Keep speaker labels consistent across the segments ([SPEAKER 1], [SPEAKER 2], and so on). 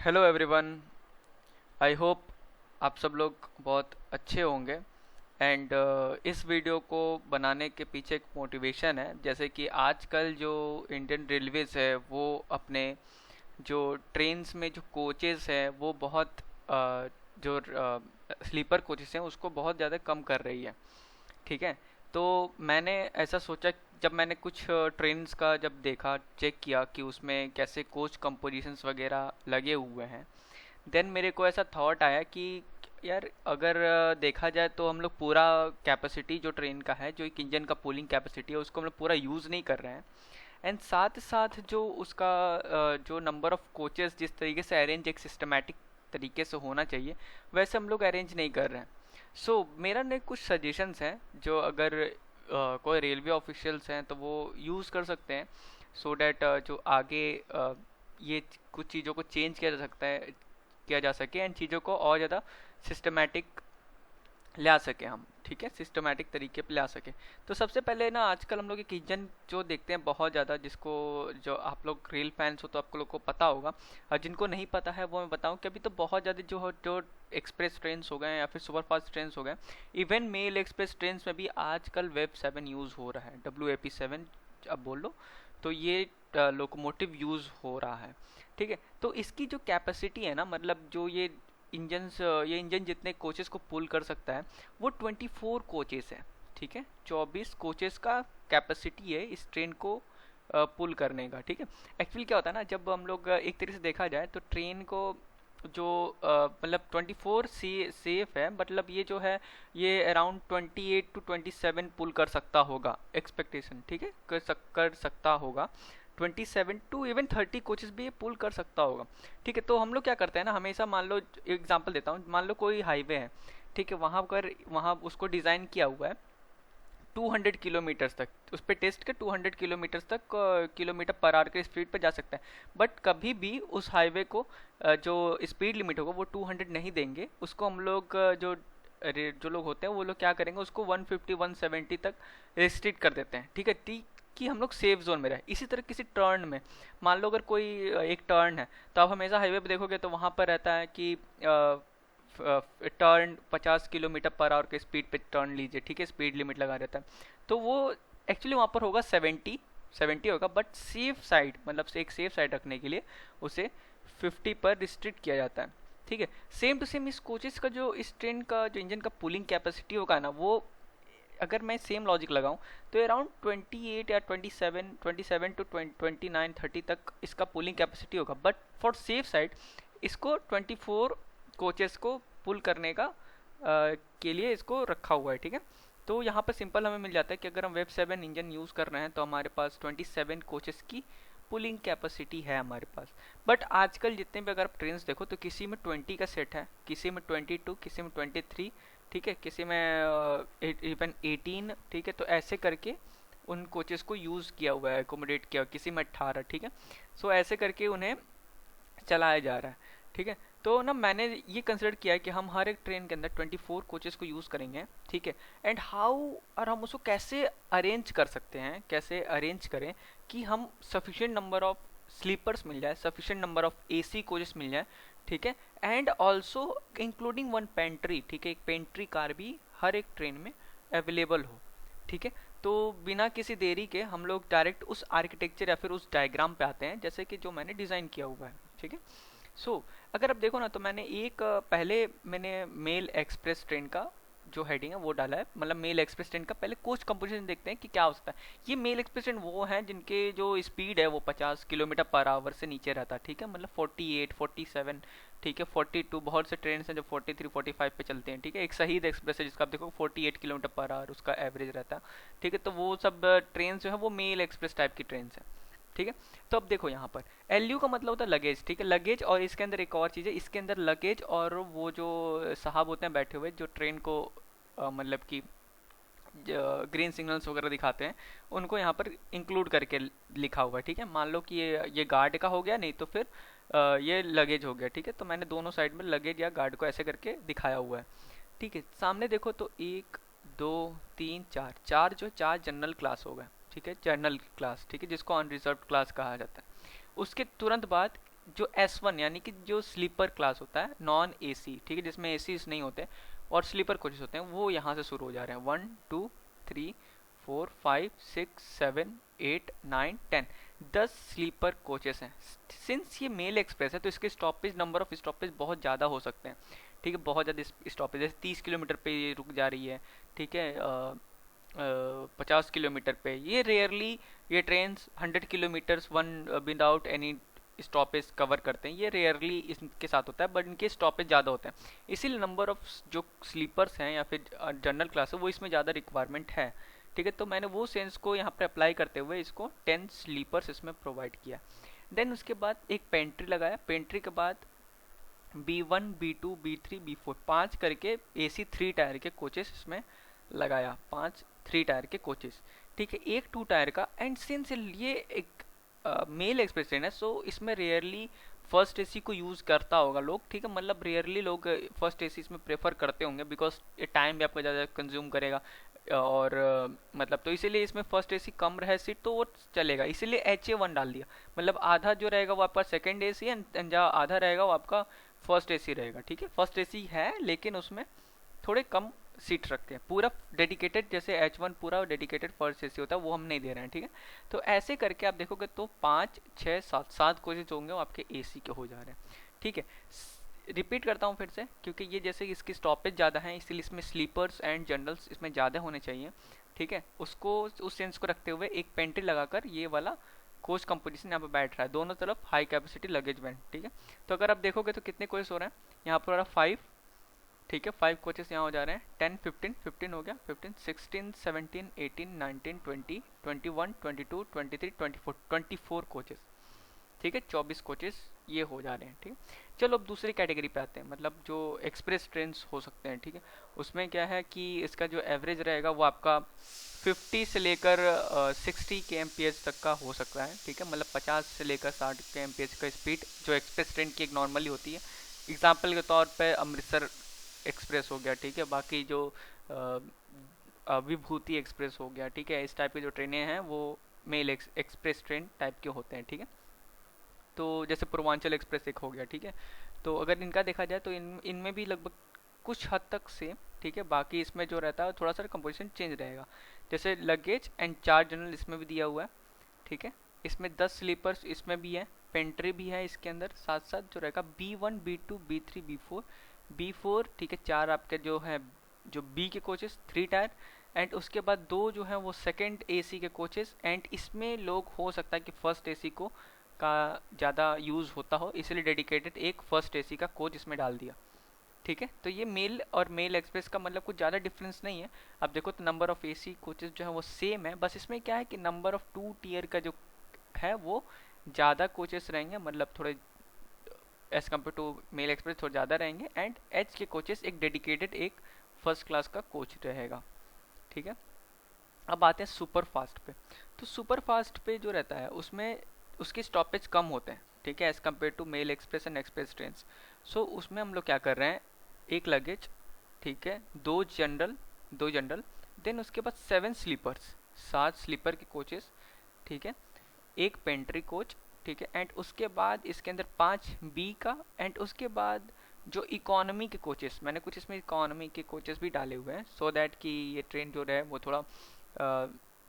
[SPEAKER 1] Hello everyone. I hope आप सब लोग बहुत अच्छे होंगे। एंड इस वीडियो को बनाने के पीछे एक मोटिवेशन है, जैसे कि आजकल जो इंडियन रेलवेज है वो अपने जो ट्रेन्स में जो कोचेस हैं वो बहुत जो स्लीपर कोचेस हैं उसको बहुत ज़्यादा कम कर रही है। ठीक है। तो मैंने ऐसा सोचा, जब मैंने कुछ ट्रेन्स का जब देखा चेक किया कि उसमें कैसे कोच कंपोजिशंस वगैरह लगे हुए हैं, देन मेरे को ऐसा थॉट आया कि यार अगर देखा जाए तो हम लोग पूरा कैपेसिटी जो ट्रेन का है, जो एक इंजन का पूलिंग कैपेसिटी है, उसको हम लोग पूरा यूज़ नहीं कर रहे हैं। एंड साथ साथ जो उसका जो नंबर ऑफ कोचेस जिस तरीके से अरेंज एक सिस्टमेटिक तरीके से होना चाहिए वैसे हम लोग अरेंज नहीं कर रहे हैं। मेरा ने कुछ सजेशंस हैं जो अगर कोई रेलवे ऑफिशियल्स हैं तो वो यूज़ कर सकते हैं, सो डैट जो आगे ये कुछ चीज़ों को चेंज किया जा सकता है, किया जा सके एंड चीज़ों को और ज़्यादा सिस्टमेटिक ला सके हम। ठीक है, सिस्टमेटिक तरीके पे ला सके। तो सबसे पहले ना आजकल हम लोग एक इंजन जो देखते हैं बहुत ज़्यादा, जिसको जो आप लोग रेल फैंस हो तो आप लोग को पता होगा, और जिनको नहीं पता है वो मैं बताऊं कि अभी तो बहुत ज़्यादा जो एक्सप्रेस ट्रेन हो गए या फिर सुपर फास्ट ट्रेन हो गए, इवन मेल एक्सप्रेस ट्रेन में भी आजकल वेब 7 यूज़ हो रहा है, WAP 7 अब बोल लो। तो ये लोकोमोटिव यूज़ हो रहा है। ठीक है। तो इसकी जो कैपेसिटी है ना, मतलब जो ये इंजन जितने कोचेस को पुल कर सकता है वो 24 कोचेस है। ठीक है, 24 कोचेस का कैपेसिटी है इस ट्रेन को पुल करने का। ठीक है। एक्चुअली क्या होता है ना, जब हम लोग एक तरीके से देखा जाए तो ट्रेन को जो मतलब 24 सेफ है, मतलब ये जो है ये अराउंड 28 to 27 पुल कर सकता होगा, एक्सपेक्टेशन। ठीक है, कर सकता होगा। 27 to even 30 कोचेस भी ये पुल कर सकता होगा। ठीक है। तो हम लोग क्या करते हैं ना, हमेशा मान लो एग्जांपल देता हूँ, मान लो कोई हाईवे है। ठीक है, वहाँ उसको डिज़ाइन किया हुआ है 200 किलोमीटर्स तक, उस पर टेस्ट के 200 किलोमीटर्स तक किलोमीटर पर आवर के स्पीड पर जा सकता है। बट कभी भी उस हाईवे को जो स्पीड लिमिट होगा वो 200 नहीं देंगे उसको। हम लोग जो लोग होते हैं वो लोग क्या करेंगे, उसको 150 170 तक रिस्ट्रिक्ट कर देते हैं। ठीक है, कि हम लोग सेफ जोन में रहे। इसी तरह किसी टर्न में, मान लो अगर कोई एक टर्न है, तो आप हमेशा हाईवे पे देखोगे तो वहाँ पर रहता है कि टर्न 50 किलोमीटर पर आवर के स्पीड पे टर्न लीजिए। ठीक है, स्पीड लिमिट लगा रहता है। तो वो एक्चुअली वहाँ पर होगा 70 होगा, बट सेफ साइड, मतलब एक सेफ साइड रखने के लिए उसे 50 पर रिस्ट्रिक्ट किया जाता है। ठीक है। सेम टू सेम इस कोचेस का जो इस ट्रेन का जो इंजन का पुलिंग कैपेसिटी होगा ना, वो अगर मैं सेम लॉजिक लगाऊं तो अराउंड 28 या 27 to 29 30 तक इसका पुलिंग कैपेसिटी होगा। बट फॉर सेफ साइड इसको 24 कोचेस को पुल करने का के लिए इसको रखा हुआ है। ठीक है। तो यहाँ पर सिंपल हमें मिल जाता है कि अगर हम वेब 7 इंजन यूज़ कर रहे हैं तो हमारे पास 27 कोचेस की पुलिंग कैपेसिटी है हमारे पास। बट आजकल जितने भी अगर आप ट्रेन देखो तो किसी में 20 का सेट है, किसी में 22, किसी में 23। ठीक है, किसी में इवन 18। ठीक है, तो ऐसे करके उन कोचेस को यूज़ किया हुआ है, एकोमोडेट किया हुआ, किसी में 18। ठीक है। ऐसे करके उन्हें चलाया जा रहा है। ठीक है। तो ना मैंने ये कंसिडर किया है कि हम हर एक ट्रेन के अंदर 24 कोचेस को यूज़ करेंगे। ठीक है। एंड हाउ, और हम उसको कैसे अरेंज कर सकते हैं, कैसे अरेंज करें कि हम सफिशिएंट नंबर ऑफ स्लीपर्स मिल जाए, sufficient number of AC coaches मिल जाए। ठीक है। And also including one pantry. ठीक है, एक पेंट्री कार भी हर एक ट्रेन में अवेलेबल हो। ठीक है। तो बिना किसी देरी के हम लोग डायरेक्ट उस आर्किटेक्चर या फिर उस डायग्राम पे आते हैं जैसे कि जो मैंने डिज़ाइन किया हुआ है। ठीक है। अगर आप देखो ना तो पहले मैंने मेल एक्सप्रेस ट्रेन का जो हेडिंग है वो डाला है, मतलब मेल एक्सप्रेस ट्रेन का पहले कोच कंपोजिशन देखते हैं कि क्या हो सकता है। ये मेल एक्सप्रेस ट्रेन वो है जिनके जो स्पीड है वो 50 किलोमीटर पर आवर से नीचे रहता है। ठीक है, मतलब 48 47। ठीक है, 42, बहुत से ट्रेन हैं जो 43 45 पे चलते हैं। ठीक है, एक शहीद एक्सप्रेस है जिसका आप देखो 48 किलोमीटर पर आवर उसका एवरेज रहता है। ठीक है, तो वो सब ट्रेन जो है वो मेल एक्सप्रेस टाइप की ट्रेन है। ठीक है। तो अब देखो यहाँ पर LU का मतलब होता है लगेज। ठीक है, लगेज, और इसके अंदर एक और चीज़ है, इसके अंदर लगेज और वो जो साहब होते हैं बैठे हुए जो ट्रेन को मतलब कि ग्रीन सिग्नल्स वगैरह दिखाते हैं, उनको यहाँ पर इंक्लूड करके लिखा हुआ है। ठीक है, मान लो कि ये गार्ड का हो गया, नहीं तो फिर ये लगेज हो गया। ठीक है, तो मैंने दोनों साइड में लगेज या गार्ड को ऐसे करके दिखाया हुआ है। ठीक है, सामने देखो तो 1 2 3 4, चार जो चार जनरल क्लास हो गए। ठीक है, जनरल क्लास। ठीक है, जिसको अनरिजर्व क्लास कहा जाता है। उसके तुरंत बाद जो S1 यानी कि जो स्लीपर क्लास होता है, नॉन एसी, ठीक है, जिसमें एसी नहीं होते और स्लीपर कोचेस होते हैं, वो यहाँ से शुरू हो जा रहे हैं। 1 2 3 4 5 6 7 8 9 10, 10 स्लीपर कोचेस हैं। सिंस ये मेल एक्सप्रेस है तो इसके स्टॉपेज, नंबर ऑफ स्टॉपेज बहुत ज़्यादा हो सकते हैं, ठीक है, बहुत ज़्यादा स्टॉपेज, जैसे 30 किलोमीटर पे ये रुक जा रही है, ठीक है, 50 किलोमीटर पे। ये रेयरली ये train 100 kilometres one without any stoppage cover करते हैं, ये रेयरली इसके साथ होता है, बट इनके स्टॉपेज ज़्यादा होते हैं, इसीलिए नंबर ऑफ जो स्लीपर्स हैं या फिर जनरल क्लास है वो इसमें ज़्यादा रिक्वायरमेंट है, ठीक है। तो मैंने वो सेंस को यहाँ पे अप्लाई करते हुए इसको 10 स्लीपर्स इसमें प्रोवाइड किया। देन उसके बाद एक पेंट्री लगाया, पेंट्री के बाद B1 B2 B3 B4 5 करके AC 3 टायर के कोचेस इसमें लगाया, 5 3 टायर के कोचेस, ठीक है, एक 2 टायर का। एंड सिंस ये एक मेल एक्सप्रेस ट्रेन है, सो इसमें रेयरली फर्स्ट एसी को यूज़ करता होगा लोग, ठीक है, मतलब रेयरली लोग फर्स्ट एसी इसमें प्रेफर करते होंगे, बिकॉज ये टाइम भी आपका ज़्यादा कंज्यूम करेगा, और मतलब तो इसीलिए इसमें फर्स्ट एसी कम रहे सीट तो वो चलेगा, इसीलिए HA1 डाल दिया। मतलब आधा जो रहेगा वो आपका सेकंड एसी है, एंड जहाँ आधा रहेगा वो आपका फर्स्ट एसी रहेगा, ठीक है। फर्स्ट एसी है लेकिन उसमें थोड़े कम सीट रखते हैं, पूरा डेडिकेटेड जैसे H1 पूरा डेडिकेटेड फर्स्ट एसी होता है वो हम नहीं दे रहे हैं, ठीक है। तो ऐसे करके आप देखोगे तो 5 6 7 7 कोचेज होंगे वो आपके एसी के हो जा रहे हैं, ठीक है। रिपीट करता हूँ फिर से, क्योंकि ये जैसे इसकी स्टॉपेज ज़्यादा है इसलिए इसमें स्लीपर्स एंड जनरल्स इसमें ज़्यादा होने चाहिए, ठीक है। उसको उस सेंस को रखते हुए एक पेंट्री लगाकर ये वाला कोच कंपोजिशन यहाँ पे बैठ रहा है, दोनों तरफ हाई कैपेसिटी लगेज वैन, ठीक है। तो अगर आप देखोगे तो कितने कोचेस हो रहे हैं यहाँ पर, 5, ठीक है, 5 कोचेस यहाँ हो जा रहे हैं, 10 15 15 हो गया, 15 16 17 18 19 20 21 22 23 24 24 कोचेस, ठीक है, 24 कोचेस ये हो जा रहे हैं, ठीक है। चलो अब दूसरी कैटेगरी पे आते हैं, मतलब जो एक्सप्रेस ट्रेन हो सकते हैं, ठीक है। उसमें क्या है कि इसका जो एवरेज रहेगा वो आपका 50 से लेकर 60 kmph तक का हो सकता है, ठीक है, मतलब 50 से लेकर 60 kmph का स्पीड जो एक्सप्रेस ट्रेन की एक नॉर्मली होती है। एग्जाम्पल के तौर पे अमृतसर एक्सप्रेस हो गया, ठीक है, बाकी जो विभूति एक्सप्रेस हो गया, ठीक है, इस टाइप की जो ट्रेनें हैं वो मेल एक्सप्रेस ट्रेन टाइप के होते हैं, ठीक है। तो जैसे पूर्वांचल एक्सप्रेस एक हो गया, ठीक है। तो अगर इनका देखा जाए तो इनमें भी लगभग कुछ हद तक सेम, ठीक है, बाकी इसमें जो रहता है थोड़ा सा कंपोजिशन चेंज रहेगा, जैसे लगेज एंड 4 जनरल इसमें भी दिया हुआ है, ठीक है। इसमें 10 स्लीपर्स इसमें भी है, पेंट्री भी है इसके अंदर, साथ साथ जो रहेगा B1 B2 B3 B4, ठीक है, 4 आपके जो है जो बी के कोचेस 3 टायर, एंड उसके बाद 2 जो है वो सेकंड एसी के कोचेस, एंड इसमें लोग हो सकता है कि फर्स्ट एसी को का ज़्यादा यूज़ होता हो, इसलिए डेडिकेटेड एक फर्स्ट एसी का कोच इसमें डाल दिया, ठीक है। तो ये मेल और मेल एक्सप्रेस का मतलब कुछ ज़्यादा डिफरेंस नहीं है। अब देखो तो नंबर ऑफ एसी कोचेस जो है वो सेम है, बस इसमें क्या है कि नंबर ऑफ 2 टीयर का जो है वो ज़्यादा कोचेस रहेंगे, मतलब थोड़े as compare to mail express थोड़े ज़्यादा रहेंगे, एंड एच के कोचेस एक डेडिकेटेड एक फर्स्ट क्लास का कोच रहेगा, ठीक है। अब आते हैं सुपर फास्ट पे। तो सुपर फास्ट पे जो रहता है उसमें उसके स्टॉपेज कम होते हैं, ठीक है, as compare to mail express and express train. So उसमें हम लोग क्या कर रहे हैं, एक लगेज, ठीक है, दो जनरल, देन उसके बाद 7 स्लीपर्स, 7 स्लीपर के कोचेस, ठीक है, एक पेंट्री कोच, ठीक है, एंड उसके बाद इसके अंदर 5 बी का, एंड उसके बाद जो इकोनॉमी के कोचेस, मैंने कुछ इसमें इकोनॉमी के कोचेस भी डाले हुए हैं, सो दैट कि ये ट्रेन जो है वो थोड़ा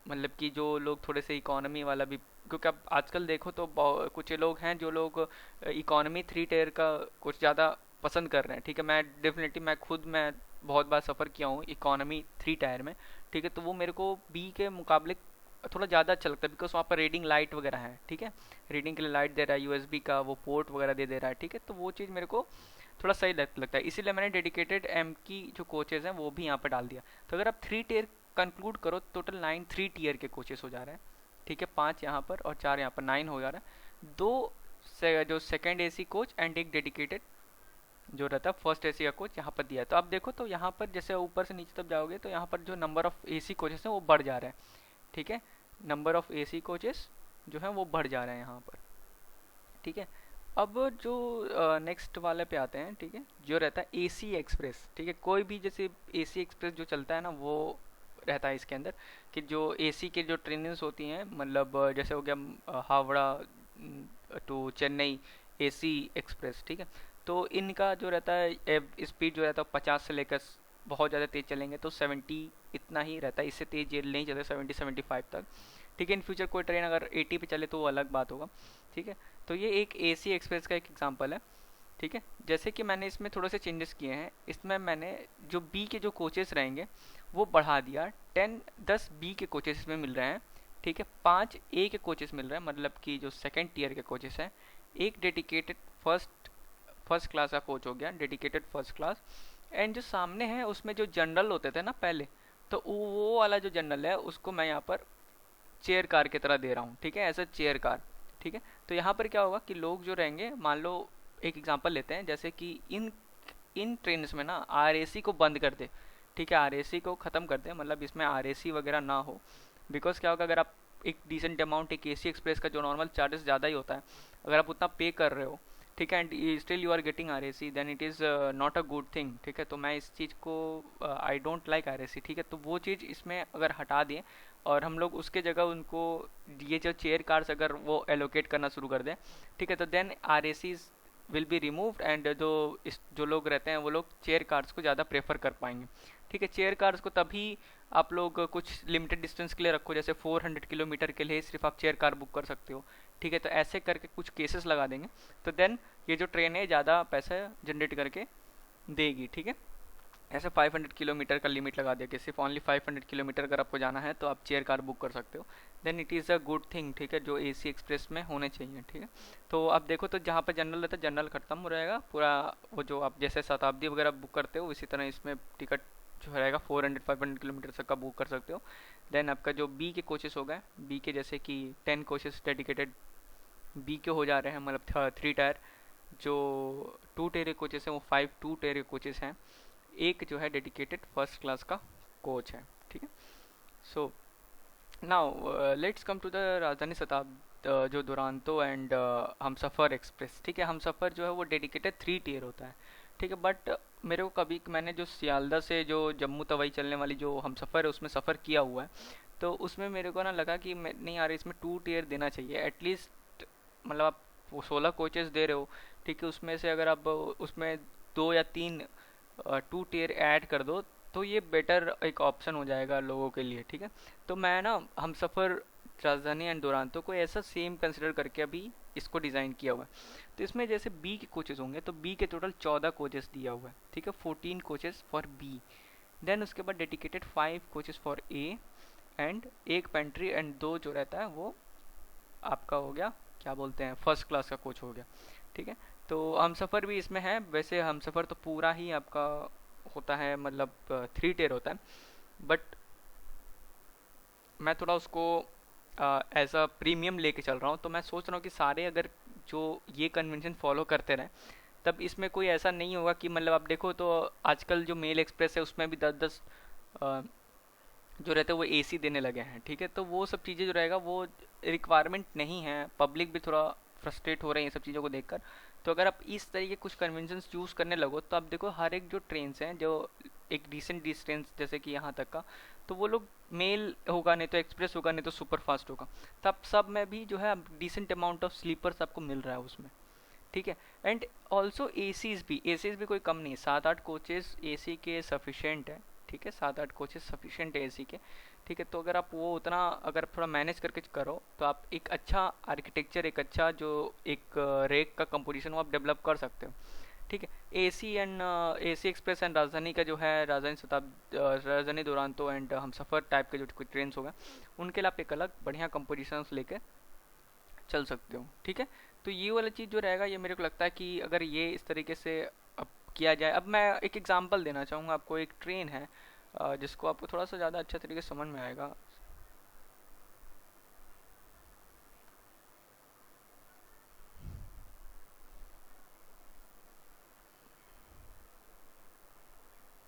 [SPEAKER 1] मतलब कि जो लोग थोड़े से इकोनॉमी वाला भी, क्योंकि अब आजकल देखो तो कुछ लोग हैं जो लोग इकोनॉमी 3 टायर का कुछ ज़्यादा पसंद कर रहे हैं, ठीक है। मैं डेफिनेटली मैं बहुत बार सफ़र किया हूँ इकोनॉमी 3 टायर में, ठीक है, तो वो मेरे को बी के मुकाबले थोड़ा ज़्यादा अच्छा लगता है, बिकॉज वहाँ पर रीडिंग लाइट वगैरह है, ठीक है, रीडिंग के लिए लाइट दे रहा है, यूएसबी का वो पोर्ट वगैरह दे रहा है, ठीक है, तो वो चीज़ मेरे को थोड़ा सही लगता है, इसीलिए मैंने डेडिकेटेड एम की जो कोचेज़ हैं वो भी यहाँ पर डाल दिया। तो अगर आप 3 टीयर कंक्लूड करो, टोटल 9 3 टीयर के कोचेस हो जा रहे हैं, ठीक है, 5 यहाँ पर और 4 यहाँ पर, 9 हो जा रहा है। 2 से जो सेकेंड एसी कोच एंड एक डेडिकेटेड जो रहता है फर्स्ट एसी का कोच यहाँ पर दिया है। तो आप देखो तो यहाँ पर जैसे ऊपर से नीचे तक जाओगे तो यहाँ पर जो नंबर ऑफ एसी कोचेस हैं वो बढ़ जा रहे हैं, ठीक है, नंबर ऑफ एसी कोचेस जो हैं वो बढ़ जा रहे हैं यहाँ पर, ठीक है। अब जो नेक्स्ट वाले पे आते हैं, ठीक है, जो रहता है एसी एक्सप्रेस, ठीक है, कोई भी जैसे एसी एक्सप्रेस जो चलता है ना वो रहता है इसके अंदर कि जो एसी के जो ट्रेनें होती हैं, मतलब जैसे हो गया Howrah to Chennai, AC express, ठीक है। तो इनका जो रहता है स्पीड जो रहता है 50 से लेकर बहुत ज़्यादा तेज़ चलेंगे तो 70 इतना ही रहता है, इससे तेज़ ये नहीं चलते 70-75 तक, ठीक है। इन फ्यूचर कोई ट्रेन अगर 80 पे चले तो वो अलग बात होगा, ठीक है। तो ये एक एसी एक्सप्रेस का एक एग्जांपल है, ठीक है। जैसे कि मैंने इसमें थोड़े से चेंजेस किए हैं, इसमें मैंने जो बी के जो कोचेस रहेंगे वो बढ़ा दिया, 10 बी के कोचेस इसमें मिल रहे हैं, ठीक है। 5 ए के कोचेस मिल रहे हैं, मतलब कि जो सेकंड टीयर के कोचेस हैं। एक डेडिकेटेड फर्स्ट फर्स्ट क्लास का कोच हो गया, डेडिकेटेड फर्स्ट क्लास। एंड जो सामने है उसमें जो जनरल होते थे ना पहले, तो वो वाला जो जनरल है उसको मैं यहाँ पर चेयर कार की तरह दे रहा हूँ, ठीक है, एज अ चेयर कार, ठीक है। तो यहाँ पर क्या होगा कि लोग जो रहेंगे, मान लो एक एग्जांपल लेते हैं, जैसे कि इन इन ट्रेन्स में ना आरएसी को बंद कर दे, ठीक है, आरएसी को ख़त्म कर दे, मतलब इसमें आरएसी वगैरह ना हो। बिकॉज क्या होगा, अगर आप एक डिसेंट अमाउंट, एक एसी एक्सप्रेस का जो नॉर्मल चार्जेस ज़्यादा ही होता है, अगर आप उतना पे कर रहे हो, ठीक है, and still you are getting R A C, then it is not a good thing, ठीक है। तो मैं इस चीज़ को I don't like R A C, ठीक है। तो वो चीज़ इसमें अगर हटा दें और हम लोग उसके जगह उनको ये जो चेयर कार्स अगर वो एलोकेट करना शुरू कर दें, ठीक है, तो then R A Cs will be removed and जो लोग रहते हैं वो लोग चेयर कार्स को ज़्यादा प्रेफर कर पाएंगे, ठीक है। चेयर कार्स को तभी आप लोग कुछ लिमिटेड डिस्टेंस के लिए रखो, जैसे 400 किलोमीटर के लिए सिर्फ आप चेयर कार बुक कर सकते हो, ठीक है। तो ऐसे करके कुछ केसेस लगा देंगे, तो देन ये जो ट्रेन है ज़्यादा पैसा जनरेट करके देगी, ठीक है। ऐसे 500 किलोमीटर का लिमिट लगा दिया कि सिर्फ ओनली 500 किलोमीटर अगर आपको जाना है तो आप चेयर कार बुक कर सकते हो, then it is a good thing, ठीक है, जो एसी एक्सप्रेस में होने चाहिए, ठीक है। तो आप देखो तो जहाँ पर जनरल रहता है जनरल खत्म हो जाएगा पूरा, वो जो आप जैसे शताब्दी वगैरह बुक करते हो इसी तरह इसमें टिकट जो रहेगा 400-500 किलोमीटर तक का बुक कर सकते हो। देन आपका जो बी के कोचेस हो गए, बी के जैसे कि 10 कोचेस डेडिकेटेड बी के हो जा रहे हैं, मतलब 3 टायर। जो 2 टेरे कोचेस हैं वो 5 2 टेरे कोचेस हैं, एक जो है डेडिकेटेड फर्स्ट क्लास का कोच है, ठीक है। So now let's come to the Rajdhani Shatabdi जो दुरांतो एंड हम सफ़र एक्सप्रेस, ठीक है। हम सफ़र जो है वो डेडिकेटेड 3 टियर होता है, ठीक है। बट मेरे को कभी मैंने जो सियालदा से जो जम्मू तवई चलने वाली जो हम सफ़र है उसमें सफ़र किया हुआ है, तो उसमें मेरे को ना लगा कि मैं नहीं यार इसमें 2 टियर देना चाहिए एटलीस्ट, मतलब आप वो 16 कोचेस दे रहे हो, ठीक है, उसमें से अगर आप उसमें 2 या 3 2 टियर ऐड कर दो तो ये बेटर एक ऑप्शन हो जाएगा लोगों के लिए, ठीक है। तो मैं ना हम सफ़र राजधानी एंड दुरांतो को ऐसा सेम कंसिडर करके अभी इसको डिज़ाइन किया हुआ है। तो इसमें जैसे बी के कोचेस होंगे तो बी के टोटल 14 कोचेस दिया हुआ है, ठीक है, 14 कोचेस फॉर बी। देन उसके बाद dedicated 5 coaches for A and एक पेंट्री एंड 2 जो रहता है वो आपका हो गया, क्या बोलते हैं, फर्स्ट क्लास का कोच हो गया, ठीक है। तो हम सफ़र भी इसमें है, वैसे हम सफ़र तो पूरा ही आपका होता है, मतलब 3 टियर होता है, बट मैं थोड़ा उसको एज अ प्रीमियम लेके चल रहा हूँ। तो मैं सोच रहा हूँ कि सारे अगर जो ये कन्वेंशन फॉलो करते रहें तब इसमें कोई ऐसा नहीं होगा कि, मतलब आप देखो तो आजकल जो मेल एक्सप्रेस है उसमें भी 10-10 जो रहते हैं वो एसी देने लगे हैं, ठीक है। तो वो सब चीज़ें जो रहेगा वो रिक्वायरमेंट नहीं है, पब्लिक भी थोड़ा फ्रस्ट्रेट हो रहे हैं ये सब चीज़ों को देखकर। तो अगर आप इस तरीके कुछ कन्वेंशन चूज़ करने लगो तो आप देखो हर एक जो ट्रेन्स हैं जो एक डिसेंट डिस्टेंस जैसे कि यहाँ तक का, तो वो लोग मेल होगा नहीं तो एक्सप्रेस होगा नहीं तो सुपर फास्ट होगा, तब सब में भी जो है डिसेंट अमाउंट ऑफ स्लीपर्स आपको मिल रहा है उसमें, ठीक है। एंड ऑल्सो एसीज भी कोई कम नहीं है, 7-8 कोचेस एसी के सफिशेंट है, ठीक है, 7-8 कोचेस सफिशेंट है एसी के, ठीक है। तो अगर आप वो उतना अगर थोड़ा मैनेज करके करो तो आप एक अच्छा आर्किटेक्चर, एक अच्छा जो एक रेक का कंपोजिशन वो आप डेवलप कर सकते हो, ठीक है। एसी एक्सप्रेस एंड राजधानी का जो है राजधानी दुरांतो एंड हम सफ़र टाइप के जो कोई ट्रेन होगा उनके लिए आप एक अलग बढ़िया कंपोजिशंस लेके चल सकते हो, ठीक है। तो ये वाला चीज़ जो रहेगा ये मेरे को लगता है कि अगर ये इस तरीके से अब किया जाए। अब मैं एक एग्जांपल देना चाहूँगा आपको, एक ट्रेन है जिसको आपको थोड़ा सा ज़्यादा अच्छा तरीके से समझ में आएगा।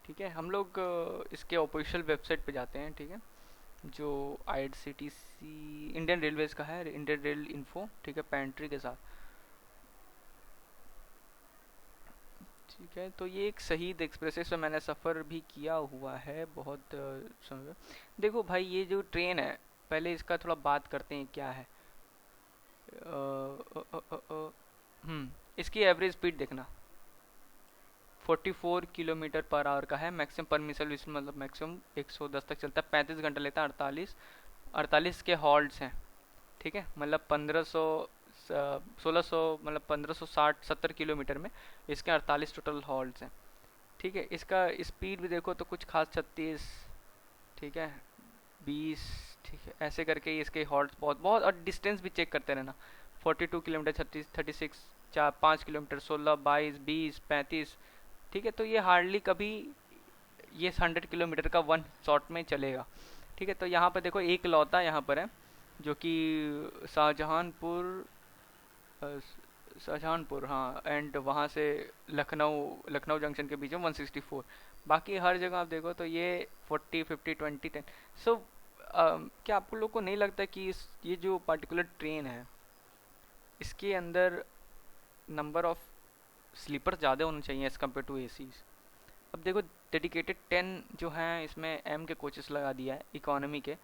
[SPEAKER 1] ठीक है, हम लोग इसके ऑफिशियल वेबसाइट पे जाते हैं, ठीक है, जो IRCTC इंडियन रेलवेज का है, इंडियन रेल इन्फो, ठीक है, पेंट्री के साथ, ठीक है। तो ये एक शहीद एक्सप्रेस से मैंने सफ़र भी किया हुआ है बहुत समय। देखो भाई ये जो ट्रेन है पहले इसका थोड़ा बात करते हैं क्या है। इसकी एवरेज स्पीड देखना 44 किलोमीटर पर आवर का है। मैक्सिमम परमिशन मतलब मैक्सिमम 110 तक चलता है। 35 घंटा लेता है। 48 के हॉल्ट्स हैं। ठीक है, मतलब 1500 1600 मतलब 1560-70 किलोमीटर में इसके 48 टोटल हॉल्ट्स हैं। ठीक है, इसका स्पीड भी देखो तो कुछ खास 36, ठीक है, 20, ठीक है, ऐसे करके ही इसके हॉल्ट्स बहुत बहुत। और डिस्टेंस भी चेक करते रहना। 42 किलोमीटर, 36, 5 किलोमीटर, 16, 22, 20, 35। ठीक है, तो ये हार्डली कभी ये 100 किलोमीटर का वन शॉट में चलेगा। ठीक है, तो यहाँ पर देखो एक लौता यहाँ पर है जो कि शाहजहानपुर, शाहजहानपुर, हाँ, एंड वहाँ से लखनऊ, लखनऊ जंक्शन के बीच में 164। बाकी हर जगह आप देखो तो ये 40, 50, 20, 10। सो क्या आपको लोग को नहीं लगता कि ये जो पर्टिकुलर ट्रेन है इसके अंदर नंबर ऑफ स्लीपर ज़्यादा होने चाहिए एज़ कम्पेयर टू एसीज? अब देखो डेडिकेटेड 10 जो हैं इसमें एम के कोचेस लगा दिया है इकोनॉमी के।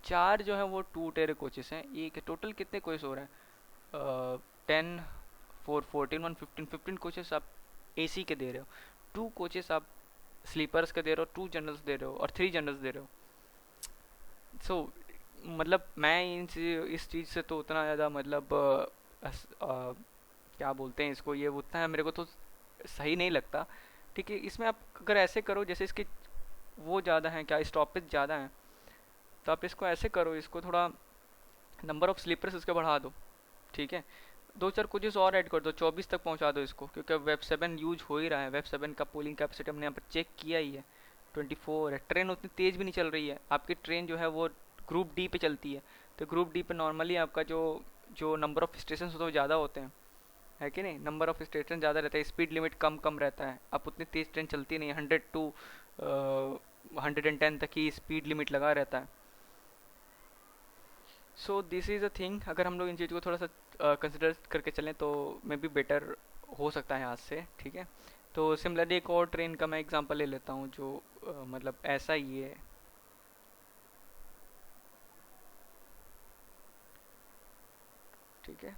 [SPEAKER 1] 4 जो है वो 2 टेयर कोचेस हैं। ये टोटल कितने कोचेस हो रहे हैं? 10, 4, 14, 1, 15 कोचेस आप एसी के दे रहे हो। 2 कोचेस आप स्लीपर्स के दे रहे हो, 2 जनरल्स दे रहे हो और 3 जनरल्स दे रहे हो। सो मतलब मैं इस चीज़ से तो उतना ज़्यादा मतलब क्या बोलते हैं इसको, ये उतना है मेरे को तो सही नहीं लगता। ठीक है, इसमें आप अगर ऐसे करो जैसे इसके वो ज़्यादा हैं, क्या स्टॉपेज ज़्यादा हैं, तो आप इसको ऐसे करो, इसको थोड़ा नंबर ऑफ़ स्लीपर्स इसके बढ़ा दो। ठीक है, 2-4 कोचेस और ऐड कर दो, 24 तक पहुंचा दो इसको, क्योंकि वेब 7 यूज हो ही रहा है। वेब 7 का पोलिंग कैपेसिटी हमने यहाँ पर चेक किया ही है, 24 है। ट्रेन उतनी तेज़ भी नहीं चल रही है। आपकी ट्रेन जो है वो ग्रुप डी पे चलती है, तो ग्रुप डी पे नॉर्मली आपका जो जो नंबर ऑफ स्टेशन होते हैं वो ज़्यादा होते हैं, है कि नहीं? नंबर ऑफ स्टेशन ज़्यादा रहता है, स्पीड लिमिट कम कम रहता है। अब उतनी तेज़ ट्रेन चलती नहीं है, 100 टू 110 तक ही स्पीड लिमिट लगा रहता है। So this is a thing, अगर हम लोग इन चीज़ को थोड़ा सा कंसिडर करके चलें तो मे बी बेटर हो सकता है आज से। ठीक है, तो सिमिलरली एक और ट्रेन का मैं एग्जांपल ले लेता हूँ जो मतलब ऐसा ही है। ठीक है,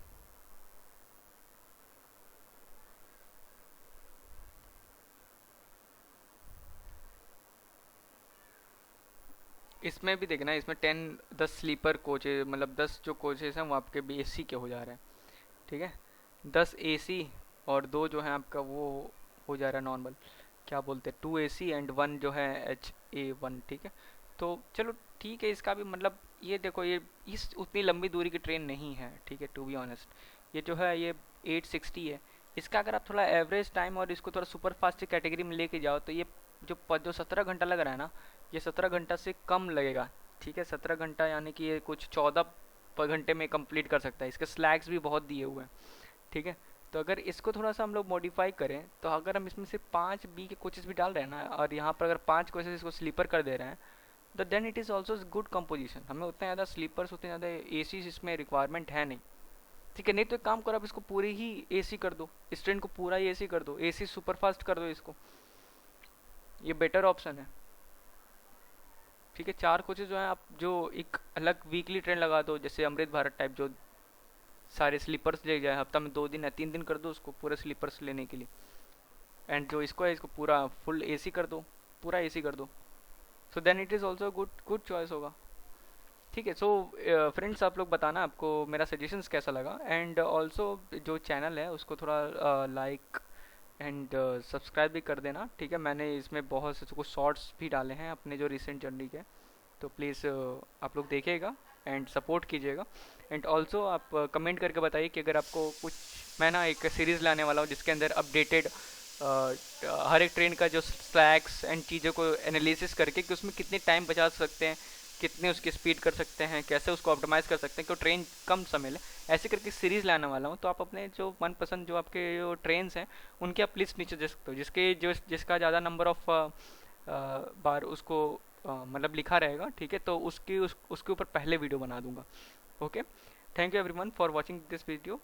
[SPEAKER 1] इसमें भी देखना, इसमें 10 स्लीपर कोचेज, मतलब 10 जो कोचेज हैं वो आपके बी एसी के हो जा रहे हैं। ठीक है, 10 एसी और 2 जो है आपका वो हो जा रहा है नॉर्मल, क्या बोलते हैं, 2 एसी एंड 1 जो है HA1। ठीक है, तो चलो ठीक है, इसका भी मतलब ये देखो, ये इस उतनी लंबी दूरी की ट्रेन नहीं है। ठीक है, टू बी ऑनेस्ट ये जो है ये 860 है। इसका अगर आप थोड़ा एवरेज टाइम और इसको थोड़ा सुपर फास्ट कैटेगरी में लेके जाओ तो ये जो 17 घंटा लग रहा है ना, ये 17 घंटा से कम लगेगा। ठीक है, 17 घंटा यानी कि ये कुछ 14 घंटे में कंप्लीट कर सकता है। इसके स्लैग्स भी बहुत दिए हुए हैं। ठीक है, तो अगर इसको थोड़ा सा हम लोग मॉडिफाई करें, तो अगर हम इसमें से 5 बी के कोचेस भी डाल रहे हैं ना, और यहाँ पर अगर 5 कोचेस इसको स्लीपर कर दे रहे हैं, तो then it is also good composition. हमें उतना ज़्यादा स्लीपर्स, उतने ज़्यादा एसी इसमें रिक्वायरमेंट है नहीं। ठीक है, नहीं तो एक काम करो, आप इसको पूरी ही एसी कर दो, इस ट्रेन को पूरा ही एसी कर दो, एसी सुपर फास्ट कर दो इसको, ये बेटर ऑप्शन है। ठीक है, 4 कोचेज जो है आप जो एक अलग वीकली ट्रेन लगा दो, जैसे अमृत भारत टाइप, जो सारे स्लीपर्स ले जाए, हफ्ता में 2 दिन या 3 दिन कर दो उसको पूरे स्लीपर्स लेने के लिए। एंड जो इसको है इसको पूरा फुल एसी कर दो, पूरा एसी कर दो। So then it is also good good choice होगा। ठीक है, सो फ्रेंड्स आप लोग बताना आपको मेरा सजेशंस कैसा लगा, एंड ऑल्सो जो चैनल है उसको थोड़ा लाइक एंड सब्सक्राइब भी कर देना। ठीक है, मैंने इसमें बहुत से कुछ शॉर्ट्स भी डाले हैं अपने जो रिसेंट जर्नी के, तो प्लीज़ आप लोग देखिएगा एंड सपोर्ट कीजिएगा। एंड ऑल्सो आप कमेंट करके बताइए कि अगर आपको कुछ, मैं ना एक सीरीज़ लाने वाला हूँ जिसके अंदर अपडेटेड हर एक ट्रेन का जो स्लैक्स एंड चीज़ों को एनालिसिस करके कि उसमें कितने टाइम बचा सकते हैं, कितने उसकी स्पीड कर सकते हैं, कैसे उसको ऑप्टिमाइज़ कर सकते हैं कि ट्रेन कम समय ले, ऐसे करके सीरीज़ लाने वाला हूँ। तो आप अपने जो मनपसंद जो आपके जो ट्रेन्स हैं उनकी आप लिस्ट नीचे दे सकते हो, जिसका ज़्यादा नंबर ऑफ बार उसको मतलब लिखा रहेगा। ठीक है, तो उसके ऊपर पहले वीडियो बना दूंगा। Okay, thank you everyone for watching this video.